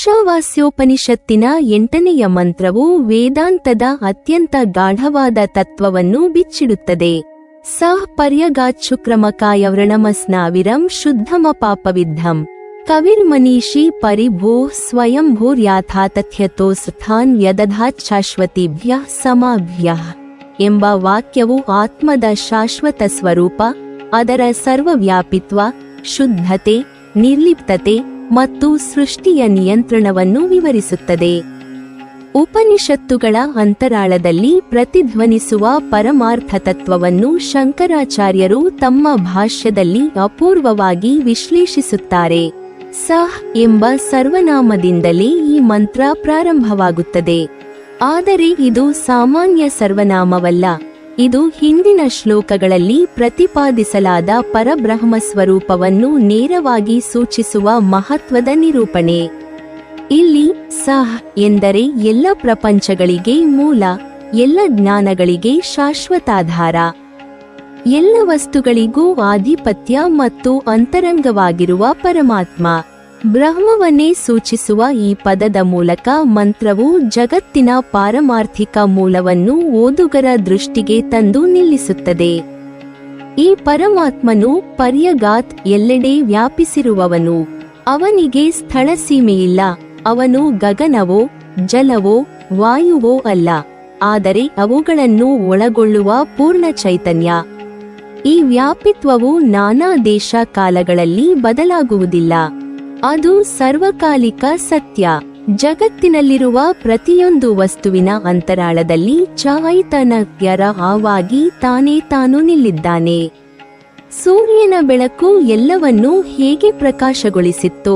ಈಶಾವಾಸ್ಯೋಪನಿಷತ್ತಿನ 8ನೆಯ ಮಂತ್ರವು ವೇದಾಂತದ ಅತ್ಯಂತ ಗಾಢವಾದ ತತ್ವವನ್ನು ಬಿಚ್ಚಿಡುತ್ತದೆ. ಸಃ ಪರ್ಯಗಾಚ್ಛುಕ್ರಮಕಾಯ ವ್ರಣಮಸ್ನಾವಿರಂ ಶುದ್ಧಮಪಾಪವಿದ್ಧಂ ಕವಿರ್ಮನೀಷಿ ಪರಿಭೂಃ ಸ್ವಯಂಭೂರ್ಯಾಥಾತಥ್ಯತೋ ಸ್ಥಾನ್ ವ್ಯದಧಾಚ್ಛಾಶ್ವತಿಭ್ಯಃ ಸಮಾಭ್ಯಃ ಎಂಬ ವಾಕ್ಯವು ಆತ್ಮದ ಶಾಶ್ವತ ಸ್ವರೂಪ, ಅದರ ಸರ್ವವ್ಯಾಪಿತ್ವ, ಶುದ್ಧತೆ, ನಿರ್ಲಿಪ್ತತೆ ಮತ್ತು ಸೃಷ್ಟಿಯ ನಿಯಂತ್ರಣವನ್ನು ವಿವರಿಸುತ್ತದೆ. ಉಪನಿಷತ್ತುಗಳ ಅಂತರಾಳದಲ್ಲಿ ಪ್ರತಿಧ್ವನಿಸುವ ಪರಮಾರ್ಥ ತತ್ವವನ್ನು ಶಂಕರಾಚಾರ್ಯರು ತಮ್ಮ ಭಾಷ್ಯದಲ್ಲಿ ಅಪೂರ್ವವಾಗಿ ವಿಶ್ಲೇಷಿಸುತ್ತಾರೆ. ಸಃ ಎಂಬ ಸರ್ವನಾಮದಿಂದಲೇ ಈ ಮಂತ್ರ ಪ್ರಾರಂಭವಾಗುತ್ತದೆ. ಆದರೆ ಇದು ಸಾಮಾನ್ಯ ಸರ್ವನಾಮವಲ್ಲ, ಇದು ಹಿಂದಿನ ಶ್ಲೋಕಗಳಲ್ಲಿ ಪ್ರತಿಪಾದಿಸಲಾದ ಪರಬ್ರಹ್ಮ ಸ್ವರೂಪವನ್ನು ನೇರವಾಗಿ ಸೂಚಿಸುವ ಮಹತ್ವದ ನಿರೂಪಣೆ. ಇಲ್ಲಿ ಸಃ ಎಂದರೆ ಎಲ್ಲ ಪ್ರಪಂಚಗಳಿಗೆ ಮೂಲ, ಎಲ್ಲ ಜ್ಞಾನಗಳಿಗೆ ಶಾಶ್ವತಾಧಾರ, ಎಲ್ಲ ವಸ್ತುಗಳಿಗೂ ಆಧಿಪತ್ಯ ಮತ್ತು ಅಂತರಂಗವಾಗಿರುವ ಪರಮಾತ್ಮ ಬ್ರಹ್ಮವನ್ನೇ ಸೂಚಿಸುವ ಈ ಪದದ ಮೂಲಕ ಮಂತ್ರವು ಜಗತ್ತಿನ ಪಾರಮಾರ್ಥಿಕ ಮೂಲವನ್ನು ಓದುಗರ ದೃಷ್ಟಿಗೆ ತಂದು ನಿಲ್ಲಿಸುತ್ತದೆ. ಈ ಪರಮಾತ್ಮನು ಪರ್ಯಗಾತ್, ಎಲ್ಲೆಡೆ ವ್ಯಾಪಿಸಿರುವವನು. ಅವನಿಗೆ ಸ್ಥಳ ಸೀಮೆಯಿಲ್ಲ. ಅವನು ಗಗನವೋ ಜಲವೋ ವಾಯುವೋ ಅಲ್ಲ, ಆದರೆ ಅವುಗಳನ್ನು ಒಳಗೊಳ್ಳುವ ಪೂರ್ಣ ಚೈತನ್ಯ. ಈ ವ್ಯಾಪಿತ್ವವು ನಾನಾ ದೇಶ ಕಾಲಗಳಲ್ಲಿ ಬದಲಾಗುವುದಿಲ್ಲ. ಅದು ಸರ್ವಕಾಲಿಕ ಸತ್ಯ. ಜಗತ್ತಿನಲ್ಲಿರುವ ಪ್ರತಿಯೊಂದು ವಸ್ತುವಿನ ಅಂತರಾಳದಲ್ಲಿ ಚೈತನ್ಯರ ಆವಾಗಿ ತಾನೇ ತಾನು ನಿಲ್ಲಿದ್ದಾನೆ. ಸೂರ್ಯನ ಬೆಳಕು ಎಲ್ಲವನ್ನೂ ಹೇಗೆ ಪ್ರಕಾಶಗೊಳಿಸಿತ್ತೋ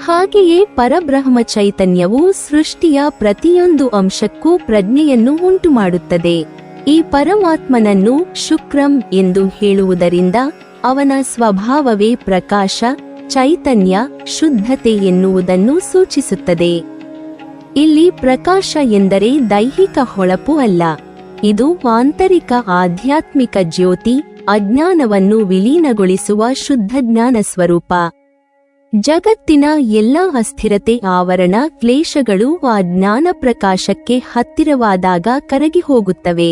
ಹಾಗೆಯೇ ಪರಬ್ರಹ್ಮ ಚೈತನ್ಯವು ಸೃಷ್ಟಿಯ ಪ್ರತಿಯೊಂದು ಅಂಶಕ್ಕೂ ಪ್ರಜ್ಞೆಯನ್ನು ಉಂಟುಮಾಡುತ್ತದೆ. ಈ ಪರಮಾತ್ಮನನ್ನು ಶುಕ್ರಂ ಎಂದು ಹೇಳುವುದರಿಂದ ಅವನ ಸ್ವಭಾವವೇ ಪ್ರಕಾಶ, ಚೈತನ್ಯ, ಶುದ್ಧತೆ ಎನ್ನುವುದನ್ನು ಸೂಚಿಸುತ್ತದೆ. ಇಲ್ಲಿ ಪ್ರಕಾಶ ಎಂದರೆ ದೈಹಿಕ ಹೊಳಪು ಅಲ್ಲ, ಇದು ಆಂತರಿಕ ಆಧ್ಯಾತ್ಮಿಕ ಜ್ಯೋತಿ, ಅಜ್ಞಾನವನ್ನು ವಿಲೀನಗೊಳಿಸುವ ಶುದ್ಧ ಜ್ಞಾನ ಸ್ವರೂಪ. ಜಗತ್ತಿನ ಎಲ್ಲ ಅಸ್ಥಿರತೆ, ಆವರಣ, ಕ್ಲೇಶಗಳು ಆ ಜ್ಞಾನ ಪ್ರಕಾಶಕ್ಕೆ ಹತ್ತಿರವಾದಾಗ ಕರಗಿ ಹೋಗುತ್ತವೆ.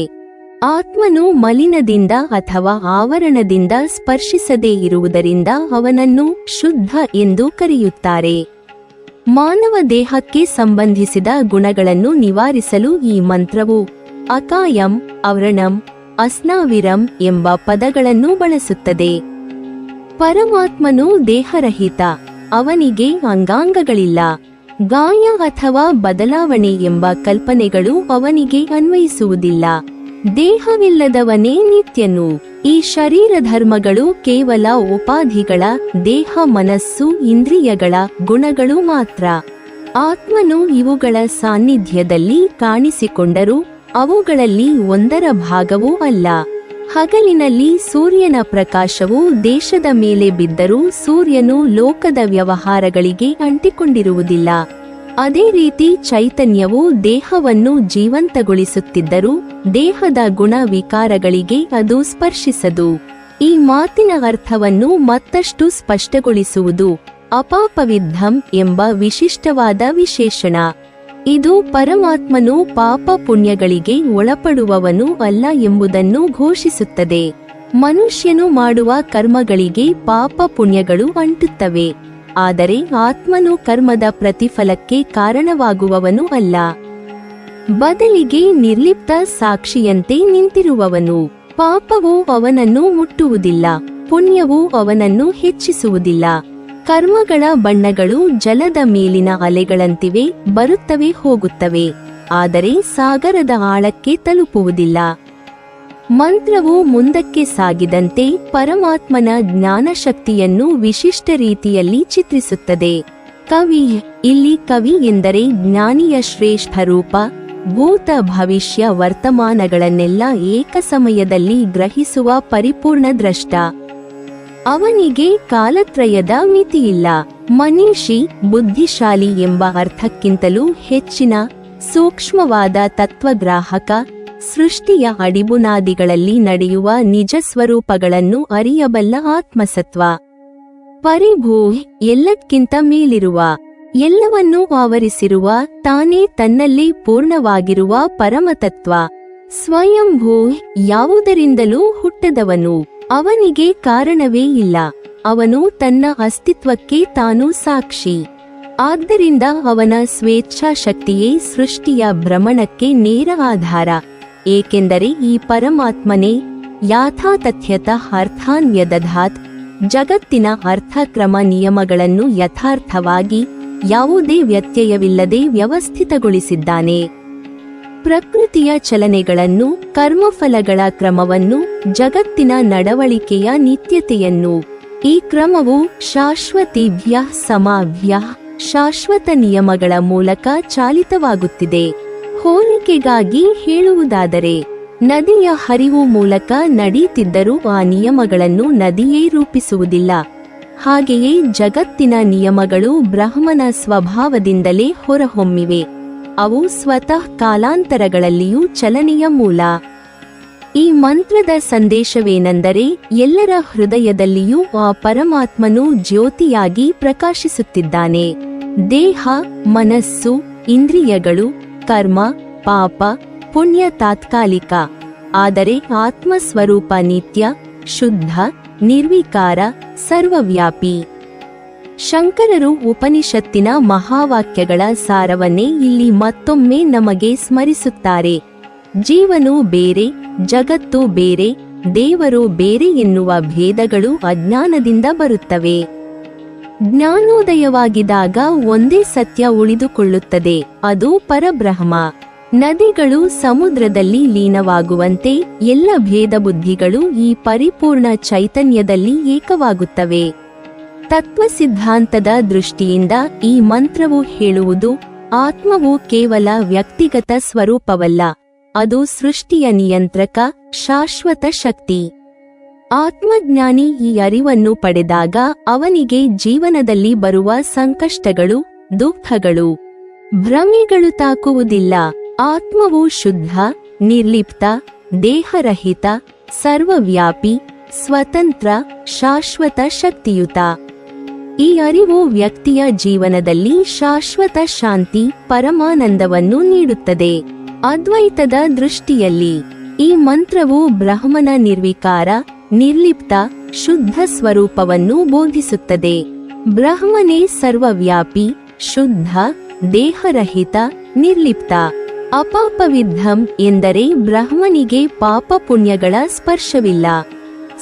ಆತ್ಮನು ಮಲಿನದಿಂದ ಅಥವಾ ಆವರಣದಿಂದ ಸ್ಪರ್ಶಿಸದೇ ಇರುವುದರಿಂದ ಅವನನ್ನು ಶುದ್ಧ ಎಂದು ಕರೆಯುತ್ತಾರೆ. ಮಾನವ ದೇಹಕ್ಕೆ ಸಂಬಂಧಿಸಿದ ಗುಣಗಳನ್ನು ನಿವಾರಿಸಲು ಈ ಮಂತ್ರವು ಅಕಾಯಂ, ಅವ್ರಣಂ, ಅಸ್ನಾವಿರಂ ಎಂಬ ಪದಗಳನ್ನು ಬಳಸುತ್ತದೆ. ಪರಮಾತ್ಮನು ದೇಹರಹಿತ, ಅವನಿಗೆ ಅಂಗಾಂಗಗಳಿಲ್ಲ. ಗಾಯ ಅಥವಾ ಬದಲಾವಣೆ ಎಂಬ ಕಲ್ಪನೆಗಳು ಅವನಿಗೆ ಅನ್ವಯಿಸುವುದಿಲ್ಲ. ದೇಹವಿಲ್ಲದವನೇ ನಿತ್ಯನು. ಈ ಶರೀರ ಧರ್ಮಗಳು ಕೇವಲ ಉಪಾಧಿಗಳ, ದೇಹ, ಮನಸ್ಸು, ಇಂದ್ರಿಯಗಳ ಗುಣಗಳು ಮಾತ್ರ. ಆತ್ಮನು ಇವುಗಳ ಸಾನ್ನಿಧ್ಯದಲ್ಲಿ ಕಾಣಿಸಿಕೊಂಡರೂ ಅವುಗಳಲ್ಲಿ ಒಂದರ ಭಾಗವೂ ಅಲ್ಲ. ಹಗಲಿನಲ್ಲಿ ಸೂರ್ಯನ ಪ್ರಕಾಶವು ದೇಶದ ಮೇಲೆ ಬಿದ್ದರೂ ಸೂರ್ಯನು ಲೋಕದ ವ್ಯವಹಾರಗಳಿಗೆ ಅಂಟಿಕೊಂಡಿರುವುದಿಲ್ಲ. ಅದೇ ರೀತಿ ಚೈತನ್ಯವು ದೇಹವನ್ನು ಜೀವಂತಗೊಳಿಸುತ್ತಿದ್ದರೂ ದೇಹದ ಗುಣ ವಿಕಾರಗಳಿಗೆ ಅದು ಸ್ಪರ್ಶಿಸದು. ಈ ಮಾತಿನ ಅರ್ಥವನ್ನು ಮತ್ತಷ್ಟು ಸ್ಪಷ್ಟಗೊಳಿಸುವುದು ಅಪಾಪವಿದ್ಧಂ ಎಂಬ ವಿಶಿಷ್ಟವಾದ ವಿಶೇಷಣ. ಇದು ಪರಮಾತ್ಮನು ಪಾಪ ಪುಣ್ಯಗಳಿಗೆ ಒಳಪಡುವವನು ಅಲ್ಲ ಎಂಬುದನ್ನು ಘೋಷಿಸುತ್ತದೆ. ಮನುಷ್ಯನು ಮಾಡುವ ಕರ್ಮಗಳಿಗೆ ಪಾಪ ಪುಣ್ಯಗಳು ಅಂಟುತ್ತವೆ, ಆದರೆ ಆತ್ಮನು ಕರ್ಮದ ಪ್ರತಿಫಲಕ್ಕೆ ಕಾರಣವಾಗುವವನು ಅಲ್ಲ. ಬದಲಿಗೆ ನಿರ್ಲಿಪ್ತ ಸಾಕ್ಷಿಯಂತೆ ನಿಂತಿರುವವನು. ಪಾಪವು ಅವನನ್ನು ಮುಟ್ಟುವುದಿಲ್ಲ, ಪುಣ್ಯವು ಅವನನ್ನು ಹೆಚ್ಚಿಸುವುದಿಲ್ಲ. ಕರ್ಮಗಳ ಬಣ್ಣಗಳು ಜಲದ ಮೇಲಿನ ಅಲೆಗಳಂತಿವೆ, ಬರುತ್ತವೆ ಹೋಗುತ್ತವೆ, ಆದರೆ ಸಾಗರದ ಆಳಕ್ಕೆ ತಲುಪುವುದಿಲ್ಲ. ಮಂತ್ರವು ಮುಂದಕ್ಕೆ ಸಾಗಿದಂತೆ ಪರಮಾತ್ಮನ ಜ್ಞಾನಶಕ್ತಿಯನ್ನು ವಿಶಿಷ್ಟ ರೀತಿಯಲ್ಲಿ ಚಿತ್ರಿಸುತ್ತದೆ. ಕವಿ, ಇಲ್ಲಿ ಕವಿ ಎಂದರೆ ಜ್ಞಾನಿಯ ಶ್ರೇಷ್ಠ ರೂಪ. ಭೂತ, ಭವಿಷ್ಯ, ವರ್ತಮಾನಗಳನ್ನೆಲ್ಲ ಏಕಸಮಯದಲ್ಲಿ ಗ್ರಹಿಸುವ ಪರಿಪೂರ್ಣ ದ್ರಷ್ಟ. ಅವನಿಗೆ ಕಾಲತ್ರಯದ ಮಿತಿಯಿಲ್ಲ. ಮನೀಷಿ, ಬುದ್ಧಿಶಾಲಿ ಎಂಬ ಅರ್ಥಕ್ಕಿಂತಲೂ ಹೆಚ್ಚಿನ ಸೂಕ್ಷ್ಮವಾದ ತತ್ವಗ್ರಾಹಕ, ಸೃಷ್ಟಿಯ ಅಡಿಬುನಾದಿಗಳಲ್ಲಿ ನಡೆಯುವ ನಿಜ ಸ್ವರೂಪಗಳನ್ನು ಅರಿಯಬಲ್ಲ ಆತ್ಮಸತ್ವ. ಪರಿಭೂ, ಎಲ್ಲಕ್ಕಿಂತ ಮೇಲಿರುವ. ಎಲ್ಲವನ್ನೂ ಆವರಿಸಿರುವ ತಾನೇ ತನ್ನಲ್ಲಿ ಪೂರ್ಣವಾಗಿರುವ ಪರಮತತ್ವ. ಸ್ವಯಂಭೂ, ಯಾವುದರಿಂದಲೂ ಹುಟ್ಟದವನು. ಅವನಿಗೆ ಕಾರಣವೇ ಇಲ್ಲ. ಅವನು ತನ್ನ ಅಸ್ತಿತ್ವಕ್ಕೆ ತಾನು ಸಾಕ್ಷಿ. ಆದ್ದರಿಂದ ಅವನ ಸ್ವೇಚ್ಛಾಶಕ್ತಿಯೇ ಸೃಷ್ಟಿಯ ಭ್ರಮಣಕ್ಕೆ ನೇರ ಆಧಾರ. ಏಕೆಂದರೆ ಈ ಪರಮಾತ್ಮನೇ ಯಾಥಾತಥ್ಯತಃ ಅರ್ಥಾನ್ ವ್ಯದಧಾತ್, ಜಗತ್ತಿನ ಅರ್ಥಕ್ರಮ ನಿಯಮಗಳನ್ನು ಯಥಾರ್ಥವಾಗಿ ಯಾವುದೇ ವ್ಯತ್ಯಯವಿಲ್ಲದೆ ವ್ಯವಸ್ಥಿತಗೊಳಿಸಿದ್ದಾನೆ. ಪ್ರಕೃತಿಯ ಚಲನೆಗಳನ್ನು, ಕರ್ಮಫಲಗಳ ಕ್ರಮವನ್ನು, ಜಗತ್ತಿನ ನಡವಳಿಕೆಯ ನಿತ್ಯತೆಯನ್ನು. ಈ ಕ್ರಮವು ಶಾಶ್ವತೀಭ್ಯಃ ಸಮಾಭ್ಯಃ, ಶಾಶ್ವತ ನಿಯಮಗಳ ಮೂಲಕ ಚಾಲಿತವಾಗುತ್ತಿದೆ. ಹೋಲಿಕೆಗಾಗಿ ಹೇಳುವುದಾದರೆ, ನದಿಯ ಹರಿವು ಮೂಲಕ ನಡೀತಿದ್ದರೂ ಆ ನಿಯಮಗಳನ್ನು ನದಿಯೇ ರೂಪಿಸುವುದಿಲ್ಲ. ಹಾಗೆಯೇ ಜಗತ್ತಿನ ನಿಯಮಗಳು ಬ್ರಹ್ಮನ ಸ್ವಭಾವದಿಂದಲೇ ಹೊರಹೊಮ್ಮಿವೆ. ಅವು ಸ್ವತಃ ಕಾಲಾಂತರಗಳಲ್ಲಿಯೂ ಚಲನೆಯ ಮೂಲ. ಈ ಮಂತ್ರದ ಸಂದೇಶವೇನೆಂದರೆ, ಎಲ್ಲರ ಹೃದಯದಲ್ಲಿಯೂ ಆ ಪರಮಾತ್ಮನು ಜ್ಯೋತಿಯಾಗಿ ಪ್ರಕಾಶಿಸುತ್ತಿದ್ದಾನೆ. ದೇಹ, ಮನಸ್ಸು, ಇಂದ್ರಿಯಗಳು, ಕರ್ಮ, ಪಾಪ, ಪುಣ್ಯ ತಾತ್ಕಾಲಿಕ. ಆದರೆ ಆತ್ಮಸ್ವರೂಪ ನಿತ್ಯ, ಶುದ್ಧ, ನಿರ್ವಿಕಾರ, ಸರ್ವವ್ಯಾಪಿ. ಶಂಕರರು ಉಪನಿಷತ್ತಿನ ಮಹಾವಾಕ್ಯಗಳ ಸಾರವನ್ನೇ ಇಲ್ಲಿ ಮತ್ತೊಮ್ಮೆ ನಮಗೆ ಸ್ಮರಿಸುತ್ತಾರೆ. ಜೀವನು ಬೇರೆ, ಜಗತ್ತು ಬೇರೆ, ದೇವರು ಬೇರೆ ಎನ್ನುವ ಭೇದಗಳು ಅಜ್ಞಾನದಿಂದ ಬರುತ್ತವೆ. ಜ್ಞಾನೋದಯವಾಗಿದ್ದಾಗ ಒಂದೇ ಸತ್ಯ ಉಳಿದುಕೊಳ್ಳುತ್ತದೆ, ಅದು ಪರಬ್ರಹ್ಮ. ನದಿಗಳು ಸಮುದ್ರದಲ್ಲಿ ಲೀನವಾಗುವಂತೆ ಎಲ್ಲ ಭೇದ ಬುದ್ಧಿಗಳು ಈ ಪರಿಪೂರ್ಣ ಚೈತನ್ಯದಲ್ಲಿ ಏಕವಾಗುತ್ತವೆ. ತತ್ವಸಿದ್ಧಾಂತದ ದೃಷ್ಟಿಯಿಂದ ಈ ಮಂತ್ರವು ಹೇಳುವುದು, ಆತ್ಮವು ಕೇವಲ ವ್ಯಕ್ತಿಗತ ಸ್ವರೂಪವಲ್ಲ, ಅದು ಸೃಷ್ಟಿಯ ನಿಯಂತ್ರಕ, ಶಾಶ್ವತ ಶಕ್ತಿ. ಆತ್ಮಜ್ಞಾನಿ ಈ ಅರಿವನ್ನು ಪಡೆದಾಗ ಅವನಿಗೆ ಜೀವನದಲ್ಲಿ ಬರುವ ಸಂಕಷ್ಟಗಳು, ದುಃಖಗಳು, ಭ್ರಮೆಗಳು ತಾಕುವುದಿಲ್ಲ. ಆತ್ಮವು ಶುದ್ಧ, ನಿರ್ಲಿಪ್ತ, ದೇಹರಹಿತ, ಸರ್ವವ್ಯಾಪಿ, ಸ್ವತಂತ್ರ, ಶಾಶ್ವತ ಶಕ್ತಿಯುತ. ಈ ಅರಿವು ವ್ಯಕ್ತಿಯ ಜೀವನದಲ್ಲಿ ಶಾಶ್ವತ ಶಾಂತಿ, ಪರಮಾನಂದವನ್ನು ನೀಡುತ್ತದೆ. ಅದ್ವೈತದ ದೃಷ್ಟಿಯಲ್ಲಿ ಈ ಮಂತ್ರವು ಬ್ರಹ್ಮನ ನಿರ್ವಿಕಾರ, ನಿರ್ಲಿಪ್ತ, ಶುದ್ಧ ಸ್ವರೂಪವನ್ನು ಬೋಧಿಸುತ್ತದೆ. ಬ್ರಹ್ಮನೇ ಸರ್ವವ್ಯಾಪಿ, ಶುದ್ಧ, ದೇಹರಹಿತ, ನಿರ್ಲಿಪ್ತ. ಅಪಾಪವಿದ್ಧಂ ಎಂದರೆ ಬ್ರಹ್ಮನಿಗೆ ಪಾಪ ಪುಣ್ಯಗಳ ಸ್ಪರ್ಶವಿಲ್ಲ.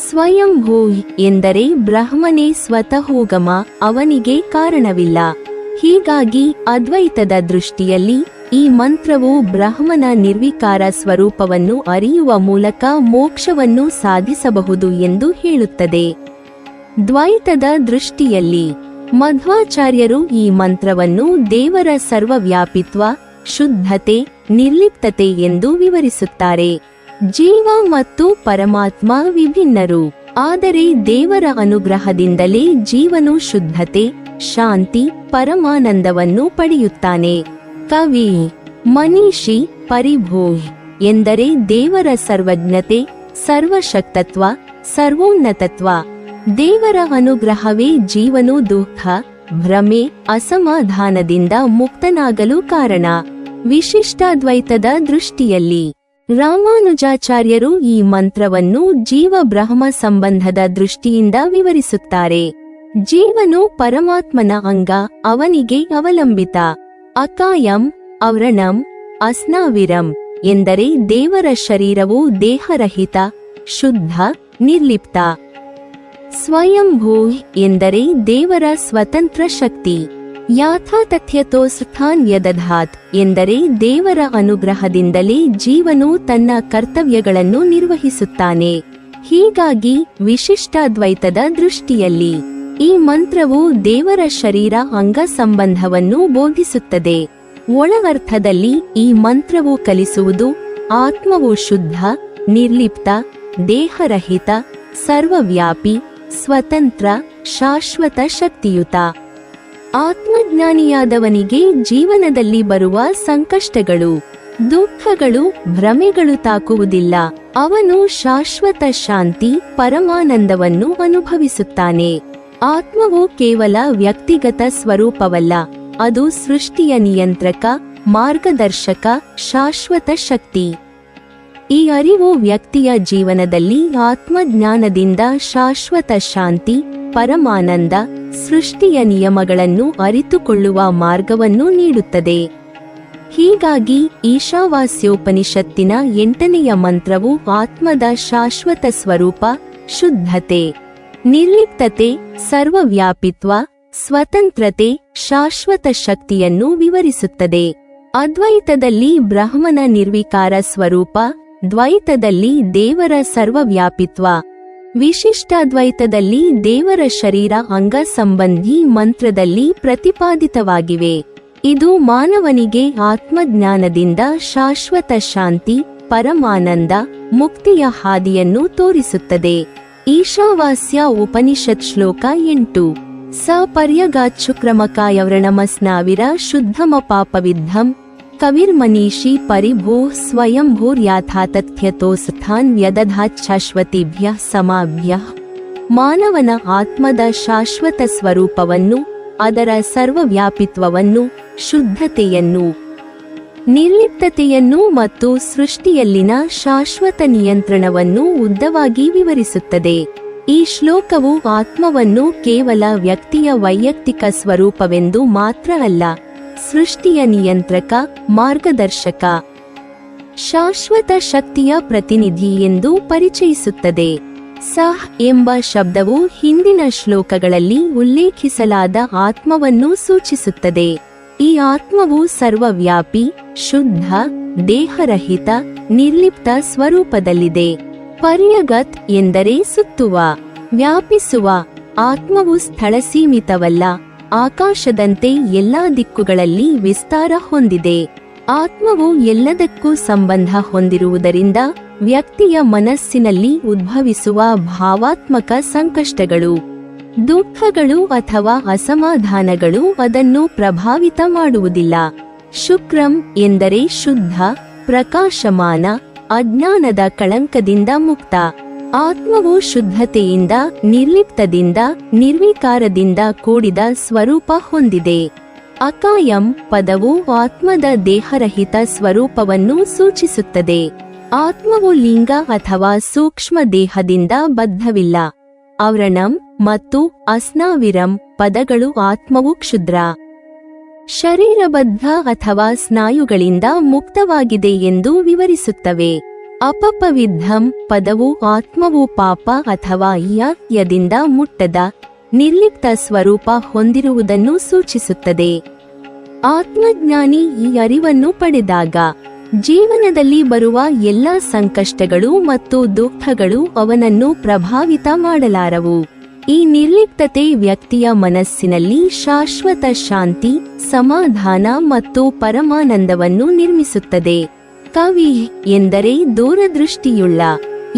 ಸ್ವಯಂಭೂ ಎಂದರೆ ಬ್ರಹ್ಮನೇ ಸ್ವತಃೋಗಮ, ಅವನಿಗೆ ಕಾರಣವಿಲ್ಲ. ಹೀಗಾಗಿ ಅದ್ವೈತದ ದೃಷ್ಟಿಯಲ್ಲಿ ಈ ಮಂತ್ರವು ಬ್ರಹ್ಮನ ನಿರ್ವಿಕಾರ ಸ್ವರೂಪವನ್ನು ಅರಿಯುವ ಮೂಲಕ ಮೋಕ್ಷವನ್ನು ಸಾಧಿಸಬಹುದು ಎಂದು ಹೇಳುತ್ತದೆ. ದ್ವೈತದ ದೃಷ್ಟಿಯಲ್ಲಿ ಮಧ್ವಾಚಾರ್ಯರು ಈ ಮಂತ್ರವನ್ನು ದೇವರ ಸರ್ವವ್ಯಾಪಿತ್ವ, ಶುದ್ಧತೆ, ನಿರ್ಲಿಪ್ತತೆ ಎಂದು ವಿವರಿಸುತ್ತಾರೆ. ಜೀವ ಮತ್ತು ಪರಮಾತ್ಮ ವಿಭಿನ್ನರು, ಆದರೆ ದೇವರ ಅನುಗ್ರಹದಿಂದಲೇ ಜೀವನು ಶುದ್ಧತೆ, ಶಾಂತಿ, ಪರಮಾನಂದವನ್ನು ಪಡೆಯುತ್ತಾನೆ. ಕವಿ, ಮನೀಷಿ, ಪರಿಭೋಹ್ ಎಂದರೆ ದೇವರ ಸರ್ವಜ್ಞತೆ, ಸರ್ವಶಕ್ತತ್ವ, ಸರ್ವೋನ್ನತತ್ವ. ದೇವರ ಅನುಗ್ರಹವೇ ಜೀವನು ದುಃಖ, ಭ್ರಮೆ, ಅಸಮಾಧಾನದಿಂದ ಮುಕ್ತನಾಗಲು ಕಾರಣ. ವಿಶಿಷ್ಟಾದ್ವೈತದ ದೃಷ್ಟಿಯಲ್ಲಿ ರಾಮಾನುಜಾಚಾರ್ಯರು ಈ ಮಂತ್ರವನ್ನು ಜೀವ ಬ್ರಹ್ಮ ಸಂಬಂಧದ ದೃಷ್ಟಿಯಿಂದ ವಿವರಿಸುತ್ತಾರೆ. ಜೀವನು ಪರಮಾತ್ಮನ ಅಂಗ, ಅವನಿಗೆ ಅವಲಂಬಿತ. ಅಕಾಯಂ, ಅವ್ರಣಂ, ಅಸ್ನಾವಿರಂ ಎಂದರೆ ದೇವರ ಶರೀರವು ದೇಹರಹಿತ, ಶುದ್ಧ, ನಿರ್ಲಿಪ್ತ. ಸ್ವಯಂಭೂ ಎಂದರೆ ದೇವರ ಸ್ವತಂತ್ರ ಶಕ್ತಿ. ಯಾಥಾತಥ್ಯತೋ ಸ್ಥಾನ್ ವ್ಯದಧಾತ್ ಎಂದರೆ ದೇವರ ಅನುಗ್ರಹದಿಂದಲೇ ಜೀವನು ತನ್ನ ಕರ್ತವ್ಯಗಳನ್ನು ನಿರ್ವಹಿಸುತ್ತಾನೆ. ಹೀಗಾಗಿ ವಿಶಿಷ್ಟಾದ್ವೈತದ ದೃಷ್ಟಿಯಲ್ಲಿ ಈ ಮಂತ್ರವು ದೇವರ ಶರೀರ ಅಂಗ ಸಂಬಂಧವನ್ನು ಬೋಧಿಸುತ್ತದೆ. ಒಳಗರ್ಥದಲ್ಲಿ ಈ ಮಂತ್ರವು ಕಲಿಸುವುದು, ಆತ್ಮವು ಶುದ್ಧ, ನಿರ್ಲಿಪ್ತ, ದೇಹರಹಿತ, ಸರ್ವವ್ಯಾಪಿ, ಸ್ವತಂತ್ರ, ಶಾಶ್ವತ ಶಕ್ತಿಯುತ. ಆತ್ಮಜ್ಞಾನಿಯಾದವನಿಗೆ ಜೀವನದಲ್ಲಿ ಬರುವ ಸಂಕಷ್ಟಗಳು, ದುಃಖಗಳು, ಭ್ರಮೆಗಳು ತಾಕುವುದಿಲ್ಲ. ಅವನು ಶಾಶ್ವತ ಶಾಂತಿ, ಪರಮಾನಂದವನ್ನು ಅನುಭವಿಸುತ್ತಾನೆ. ಆತ್ಮವು ಕೇವಲ ವ್ಯಕ್ತಿಗತ ಸ್ವರೂಪವಲ್ಲ, ಅದು ಸೃಷ್ಟಿಯ ನಿಯಂತ್ರಕ, ಮಾರ್ಗದರ್ಶಕ, ಶಾಶ್ವತ ಶಕ್ತಿ. ಈ ಅರಿವು ವ್ಯಕ್ತಿಯ ಜೀವನದಲ್ಲಿ ಆತ್ಮಜ್ಞಾನದಿಂದ ಶಾಶ್ವತ ಶಾಂತಿ, ಪರಮಾನಂದ, ಸೃಷ್ಟಿಯ ನಿಯಮಗಳನ್ನು ಅರಿತುಕೊಳ್ಳುವ ಮಾರ್ಗವನ್ನು ನೀಡುತ್ತದೆ. ಹೀಗಾಗಿ ಈಶಾವಾಸ್ಯೋಪನಿಷತ್ತಿನ 8ನೆಯ ಮಂತ್ರವು ಆತ್ಮದ ಶಾಶ್ವತ ಸ್ವರೂಪ, ಶುದ್ಧತೆ, ನಿರ್ಲಿಪ್ತತೆ, ಸರ್ವವ್ಯಾಪಿತ್ವ, ಸ್ವತಂತ್ರತೆ, ಶಾಶ್ವತ ಶಕ್ತಿಯನ್ನು ವಿವರಿಸುತ್ತದೆ. ಅದ್ವೈತದಲ್ಲಿ ಬ್ರಹ್ಮನ ನಿರ್ವಿಕಾರ ಸ್ವರೂಪ, ದ್ವೈತದಲ್ಲಿ ದೇವರ ಸರ್ವವ್ಯಾಪಿತ್ವ, ವಿಶಿಷ್ಟಾದ್ವೈತದಲ್ಲಿ ದೇವರ ಶರೀರ ಅಂಗ ಸಂಬಂಧಿ ಮಂತ್ರದಲ್ಲಿ ಪ್ರತಿಪಾದಿತವಾಗಿವೆ. ಇದು ಮಾನವನಿಗೆ ಆತ್ಮಜ್ಞಾನದಿಂದ ಶಾಶ್ವತ ಶಾಂತಿ, ಪರಮಾನಂದ, ಮುಕ್ತಿಯ ಹಾದಿಯನ್ನು ತೋರಿಸುತ್ತದೆ. ಈಶಾವಾಸ್ಯ ಉಪನಿಷತ್ ಶ್ಲೋಕ 8. ಸ ಪರ್ಯಗಾಚ್ಛುಕ್ರಮಕಾಯವರ್ಣಮಸ್ನಾವಿರ ಶುದ್ಧಮ ಪಾಪವಿದ್ಧಂ ಕವಿರ್ಮನೀಷಿ ಪರಿಭೂಃ ಸ್ವಯಂಭೂರ್ಯಾಥಾತಥ್ಯತೋಸ್ಥಾನ್ ವ್ಯದಧಾಚ್ಛಾಶ್ವತಿಭ್ಯಃ ಸಮಾಭ್ಯಃ. ಮಾನವನ ಆತ್ಮದ ಶಾಶ್ವತ ಸ್ವರೂಪವನ್ನು, ಅದರ ಸರ್ವವ್ಯಾಪಿತ್ವವನ್ನು, ಶುದ್ಧತೆಯನ್ನು, ನಿರ್ಲಿಪ್ತತೆಯನ್ನು ಮತ್ತು ಸೃಷ್ಟಿಯಲ್ಲಿನ ಶಾಶ್ವತ ನಿಯಂತ್ರಣವನ್ನು ಉದ್ದವಾಗಿ ವಿವರಿಸುತ್ತದೆ. ಈ ಶ್ಲೋಕವು ಆತ್ಮವನ್ನು ಕೇವಲ ವ್ಯಕ್ತಿಯ ವೈಯಕ್ತಿಕ ಸ್ವರೂಪವೆಂದು ಮಾತ್ರ ಅಲ್ಲ, ಸೃಷ್ಟಿಯ ನಿಯಂತ್ರಕ, ಮಾರ್ಗದರ್ಶಕ, ಶಾಶ್ವತ ಶಕ್ತಿಯ ಪ್ರತಿನಿಧಿ ಎಂದು ಪರಿಚಯಿಸುತ್ತದೆ. ಸಹ್ ಎಂಬ ಶಬ್ದವು ಹಿಂದಿನ ಶ್ಲೋಕಗಳಲ್ಲಿ ಉಲ್ಲೇಖಿಸಲಾದ ಆತ್ಮವನ್ನು ಸೂಚಿಸುತ್ತದೆ. ಈ ಆತ್ಮವು ಸರ್ವವ್ಯಾಪಿ, ಶುದ್ಧ, ದೇಹರಹಿತ, ನಿರ್ಲಿಪ್ತ ಸ್ವರೂಪದಲ್ಲಿದೆ. ಪರ್ಯಗತ್ ಎಂದರೆ ಸುತ್ತುವ, ವ್ಯಾಪಿಸುವ. ಆತ್ಮವು ಸ್ಥಳ ಸೀಮಿತವಲ್ಲ, ಆಕಾಶದಂತೆ ಎಲ್ಲಾ ದಿಕ್ಕುಗಳಲ್ಲಿ ವಿಸ್ತಾರ ಹೊಂದಿದೆ. ಆತ್ಮವು ಎಲ್ಲದಕ್ಕೂ ಸಂಬಂಧ ಹೊಂದಿರುವುದರಿಂದ ವ್ಯಕ್ತಿಯ ಮನಸ್ಸಿನಲ್ಲಿ ಉದ್ಭವಿಸುವ ಭಾವಾತ್ಮಕ ಸಂಕಷ್ಟಗಳು, ದುಃಖಗಳು ಅಥವಾ ಅಸಮಾಧಾನಗಳು ಅದನ್ನು ಪ್ರಭಾವಿತ ಮಾಡುವುದಿಲ್ಲ. ಶುಕ್ರಂ ಎಂದರೆ ಶುದ್ಧ, ಪ್ರಕಾಶಮಾನ, ಅಜ್ಞಾನದ ಕಳಂಕದಿಂದ ಮುಕ್ತ. ಆತ್ಮವು ಶುದ್ಧತೆಯಿಂದ, ನಿರ್ಲಿಪ್ತದಿಂದ, ನಿರ್ವಿಕಾರದಿಂದ ಕೂಡಿದ ಸ್ವರೂಪ ಹೊಂದಿದೆ. ಅಕಾಯಂ ಪದವು ಆತ್ಮದ ದೇಹರಹಿತ ಸ್ವರೂಪವನ್ನು ಸೂಚಿಸುತ್ತದೆ. ಆತ್ಮವು ಲಿಂಗ ಅಥವಾ ಸೂಕ್ಷ್ಮ ದೇಹದಿಂದ ಬದ್ಧವಿಲ್ಲ. ಅವ್ರಣಂ ಮತ್ತು ಅಸ್ನಾವಿರಂ ಪದಗಳು ಆತ್ಮವು ಕ್ಷುದ್ರ, ಶರೀರಬದ್ಧ ಅಥವಾ ಸ್ನಾಯುಗಳಿಂದ ಮುಕ್ತವಾಗಿದೆ ಎಂದು ವಿವರಿಸುತ್ತವೆ. ಅಪಪವಿದ್ಧಂ ಪದವು ಆತ್ಮವು ಪಾಪ ಅಥವಾ ಯದಿಂದ ಮುಟ್ಟದ, ನಿರ್ಲಿಪ್ತ ಸ್ವರೂಪ ಹೊಂದಿರುವುದನ್ನು ಸೂಚಿಸುತ್ತದೆ. ಆತ್ಮಜ್ಞಾನಿ ಈ ಅರಿವನ್ನು ಪಡೆದಾಗ ಜೀವನದಲ್ಲಿ ಬರುವ ಎಲ್ಲ ಸಂಕಷ್ಟಗಳು ಮತ್ತು ದುಃಖಗಳು ಅವನನ್ನು ಪ್ರಭಾವಿತ ಮಾಡಲಾರವು. ಈ ನಿರ್ಲಿಪ್ತತೆ ವ್ಯಕ್ತಿಯ ಮನಸ್ಸಿನಲ್ಲಿ ಶಾಶ್ವತ ಶಾಂತಿ, ಸಮಾಧಾನ ಮತ್ತು ಪರಮಾನಂದವನ್ನು ನಿರ್ಮಿಸುತ್ತದೆ. ಕವಿ ಎಂದರೆ ದೂರದೃಷ್ಟಿಯುಳ್ಳ,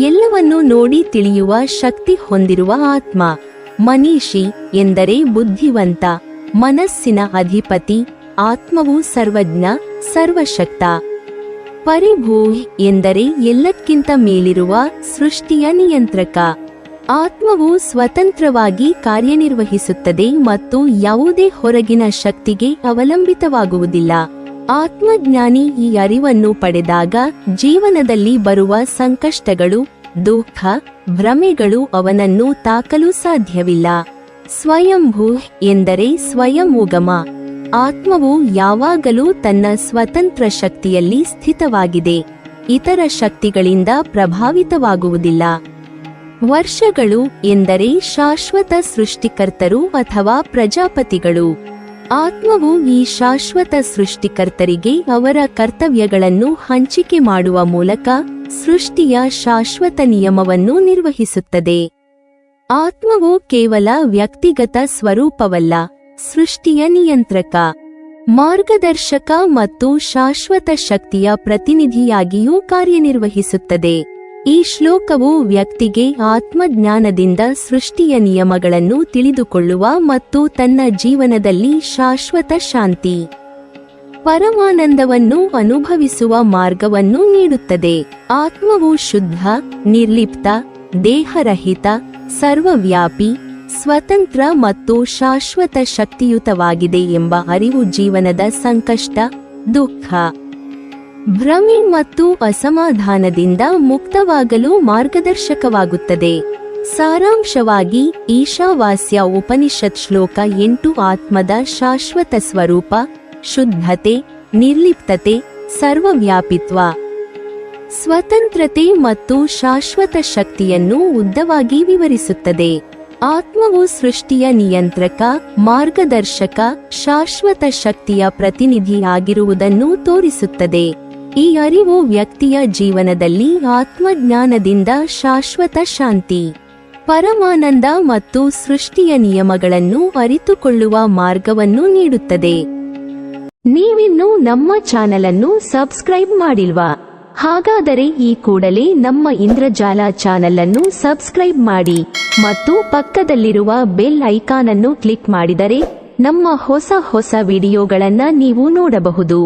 ಎಲ್ಲವನ್ನೂ ನೋಡಿ ತಿಳಿಯುವ ಶಕ್ತಿ ಹೊಂದಿರುವ ಆತ್ಮ. ಮನೀಷಿ ಎಂದರೆ ಬುದ್ಧಿವಂತ, ಮನಸ್ಸಿನ ಅಧಿಪತಿ. ಆತ್ಮವು ಸರ್ವಜ್ಞ, ಸರ್ವಶಕ್ತ. ಪರಿಭೂ ಎಂದರೆ ಎಲ್ಲಕ್ಕಿಂತ ಮೇಲಿರುವ ಸೃಷ್ಟಿಯ ನಿಯಂತ್ರಕ. ಆತ್ಮವು ಸ್ವತಂತ್ರವಾಗಿ ಕಾರ್ಯನಿರ್ವಹಿಸುತ್ತದೆ ಮತ್ತು ಯಾವುದೇ ಹೊರಗಿನ ಶಕ್ತಿಗೆ ಅವಲಂಬಿತವಾಗುವುದಿಲ್ಲ. ಆತ್ಮಜ್ಞಾನಿ ಈ ಅರಿವನ್ನು ಪಡೆದಾಗ ಜೀವನದಲ್ಲಿ ಬರುವ ಸಂಕಷ್ಟಗಳು, ದುಃಖ, ಭ್ರಮೆಗಳು ಅವನನ್ನು ತಾಕಲು ಸಾಧ್ಯವಿಲ್ಲ. ಸ್ವಯಂಭೂ ಎಂದರೆ ಸ್ವಯಂ ಉಗಮ. ಆತ್ಮವು ಯಾವಾಗಲೂ ತನ್ನ ಸ್ವತಂತ್ರ ಶಕ್ತಿಯಲ್ಲಿ ಸ್ಥಿತವಾಗಿದೆ, ಇತರ ಶಕ್ತಿಗಳಿಂದ ಪ್ರಭಾವಿತವಾಗುವುದಿಲ್ಲ. ವರ್ಷಗಳು ಎಂದರೆ ಶಾಶ್ವತ ಸೃಷ್ಟಿಕರ್ತರು ಅಥವಾ ಪ್ರಜಾಪತಿಗಳು. ಆತ್ಮವು ಈ ಶಾಶ್ವತ ಸೃಷ್ಟಿಕರ್ತರಿಗೆ ಅವರ ಕರ್ತವ್ಯಗಳನ್ನು ಹಂಚಿಕೆ ಮಾಡುವ ಮೂಲಕ ಸೃಷ್ಟಿಯ ಶಾಶ್ವತ ನಿಯಮವನ್ನು ನಿರ್ವಹಿಸುತ್ತದೆ. ಆತ್ಮವು ಕೇವಲ ವ್ಯಕ್ತಿಗತ ಸ್ವರೂಪವಲ್ಲ, ಸೃಷ್ಟಿಯ ನಿಯಂತ್ರಕ, ಮಾರ್ಗದರ್ಶಕ ಮತ್ತು ಶಾಶ್ವತ ಶಕ್ತಿಯ ಪ್ರತಿನಿಧಿಯಾಗಿಯೂ ಕಾರ್ಯನಿರ್ವಹಿಸುತ್ತದೆ. ಈ ಶ್ಲೋಕವು ವ್ಯಕ್ತಿಗೆ ಆತ್ಮಜ್ಞಾನದಿಂದ ಸೃಷ್ಟಿಯ ನಿಯಮಗಳನ್ನು ತಿಳಿದುಕೊಳ್ಳುವ ಮತ್ತು ತನ್ನ ಜೀವನದಲ್ಲಿ ಶಾಶ್ವತ ಶಾಂತಿ, ಪರಮಾನಂದವನ್ನು ಅನುಭವಿಸುವ ಮಾರ್ಗವನ್ನು ನೀಡುತ್ತದೆ. ಆತ್ಮವು ಶುದ್ಧ, ನಿರ್ಲಿಪ್ತ, ದೇಹರಹಿತ, ಸರ್ವವ್ಯಾಪಿ, ಸ್ವತಂತ್ರ ಮತ್ತು ಶಾಶ್ವತ ಶಕ್ತಿಯುತವಾಗಿದೆ ಎಂಬ ಅರಿವು ಜೀವನದ ಸಂಕಷ್ಟ, ದುಃಖ, ಭ್ರಮೆ ಮತ್ತು ಅಸಮಾಧಾನದಿಂದ ಮುಕ್ತವಾಗಲು ಮಾರ್ಗದರ್ಶಕವಾಗುತ್ತದೆ. ಸಾರಾಂಶವಾಗಿ ಈಶಾವಾಸ್ಯ ಉಪನಿಷತ್ ಶ್ಲೋಕ 8 ಆತ್ಮದ ಶಾಶ್ವತ ಸ್ವರೂಪ, ಶುದ್ಧತೆ, ನಿರ್ಲಿಪ್ತತೆ, ಸರ್ವವ್ಯಾಪಿತ್ವ, ಸ್ವತಂತ್ರತೆ ಮತ್ತು ಶಾಶ್ವತ ಶಕ್ತಿಯನ್ನು ಉದ್ದವಾಗಿ ವಿವರಿಸುತ್ತದೆ. ಆತ್ಮವು ಸೃಷ್ಟಿಯ ನಿಯಂತ್ರಕ, ಮಾರ್ಗದರ್ಶಕ, ಶಾಶ್ವತ ಶಕ್ತಿಯ ಪ್ರತಿನಿಧಿಯಾಗಿರುವುದನ್ನು ತೋರಿಸುತ್ತದೆ. ಈ ಅರಿವು ವ್ಯಕ್ತಿಯ ಜೀವನದಲ್ಲಿ ಆತ್ಮಜ್ಞಾನದಿಂದ ಶಾಶ್ವತ ಶಾಂತಿ, ಪರಮಾನಂದ ಮತ್ತು ಸೃಷ್ಟಿಯ ನಿಯಮಗಳನ್ನು ಅರಿತುಕೊಳ್ಳುವ ಮಾರ್ಗವನ್ನು ನೀಡುತ್ತದೆ. ನೀವಿನ್ನೂ ನಮ್ಮ ಚಾನೆಲ್ ಅನ್ನು ಸಬ್ಸ್ಕ್ರೈಬ್ ಮಾಡಿಲ್ವಾ? ಹಾಗಾದರೆ ಈ ಕೂಡಲೇ ನಮ್ಮ ಇಂದ್ರಜಾಲ ಚಾನೆಲ್ ಅನ್ನು ಸಬ್ಸ್ಕ್ರೈಬ್ ಮಾಡಿ ಮತ್ತು ಪಕ್ಕದಲ್ಲಿರುವ ಬೆಲ್ ಐಕಾನ್ ಅನ್ನು ಕ್ಲಿಕ್ ಮಾಡಿದರೆ ನಮ್ಮ ಹೊಸ ವಿಡಿಯೋಗಳನ್ನು ನೀವು ನೋಡಬಹುದು.